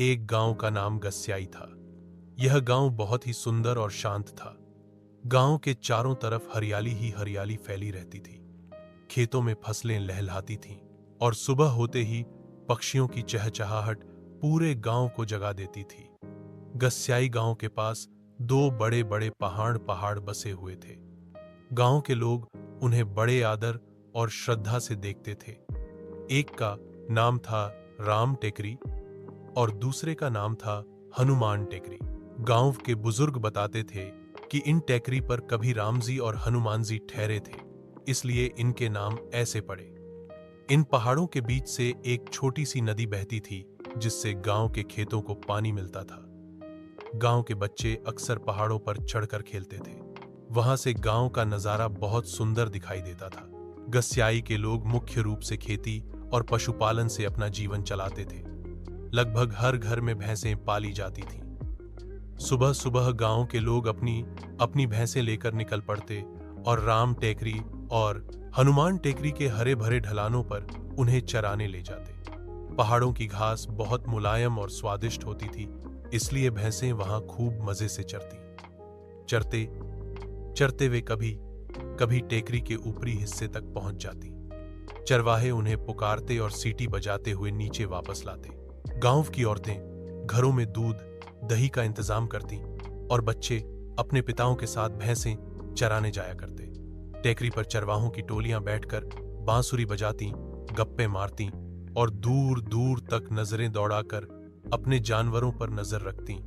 एक गांव का नाम गस्याई था। यह गांव बहुत ही सुंदर और शांत था। गांव के चारों तरफ हरियाली ही हरियाली फैली रहती थी। खेतों में फसलें लहलहाती थीं और सुबह होते ही पक्षियों की चहचहाहट पूरे गांव को जगा देती थी। गस्याई गांव के पास दो बड़े बड़े पहाड़ पहाड़ बसे हुए थे। गांव के लोग उन्हें बड़े आदर और श्रद्धा से देखते थे। एक का नाम था राम टेकरी और दूसरे का नाम था हनुमान टेकरी। गांव के बुजुर्ग बताते थे कि इन टेकरी पर कभी रामजी और हनुमान जी ठहरे थे, इसलिए इनके नाम ऐसे पड़े। इन पहाड़ों के बीच से एक छोटी सी नदी बहती थी, जिससे गांव के खेतों को पानी मिलता था। गांव के बच्चे अक्सर पहाड़ों पर चढ़कर खेलते थे। वहां से गांव का नजारा बहुत सुंदर दिखाई देता था। गस्याई के लोग मुख्य रूप से खेती और पशुपालन से अपना जीवन चलाते थे। लगभग हर घर में भैंसें पाली जाती थीं। सुबह सुबह गांव के लोग अपनी अपनी भैंसें लेकर निकल पड़ते और राम टेकरी और हनुमान टेकरी के हरे भरे ढलानों पर उन्हें चराने ले जाते। पहाड़ों की घास बहुत मुलायम और स्वादिष्ट होती थी, इसलिए भैंसें वहां खूब मजे से चरती। चरते चरते वे कभी कभी टेकरी के ऊपरी हिस्से तक पहुंच जाती। चरवाहे उन्हें पुकारते और सीटी बजाते हुए नीचे वापस लाते। गांव की औरतें घरों में दूध दही का इंतजाम करती और बच्चे अपने पिताओं के साथ भैंसें चराने जाया करते। टेकरी पर चरवाहों की टोलियां बैठकर बांसुरी बजाती, गप्पे मारती और दूर दूर तक नजरें दौड़ाकर अपने जानवरों पर नजर रखती।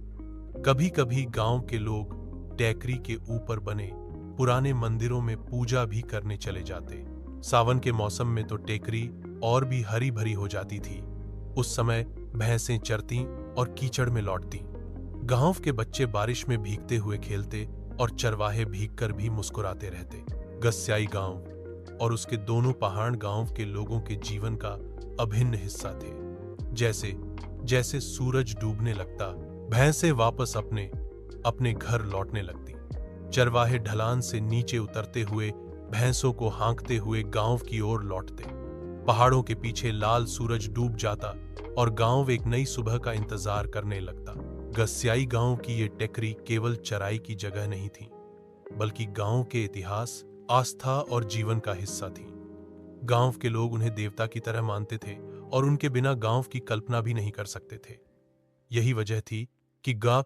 कभी कभी गांव के लोग टेकरी के ऊपर बने पुराने मंदिरों में पूजा भी करने चले जाते। सावन के मौसम में तो टेकरी और भी हरी भरी हो जाती थी। उस समय भैंसें चरती और कीचड़ में लौटती। गांव के बच्चे बारिश में भीगते हुए खेलते और चरवाहे भीगकर भी मुस्कुराते रहते। गस्याई गांव और उसके दोनों पहाड़ गांव के लोगों के जीवन का अभिन्न हिस्सा थे। जैसे जैसे सूरज डूबने लगता, भैंसें वापस अपने अपने घर लौटने लगती। चरवाहे ढलान से नीचे उतरते हुए भैंसों को हाँकते हुए गांव की ओर लौटते। पहाड़ों के पीछे लाल सूरज डूब जाता और गांव एक नई सुबह का इंतजार करने लगता। गस्याई गांव की ये टेकरी केवल चराई की जगह नहीं थी, बल्कि गांव के इतिहास, आस्था और जीवन का हिस्सा थी। गांव के लोग उन्हें देवता की तरह मानते थे और उनके बिना गांव की कल्पना भी नहीं कर सकते थे। यही वजह थी कि गांव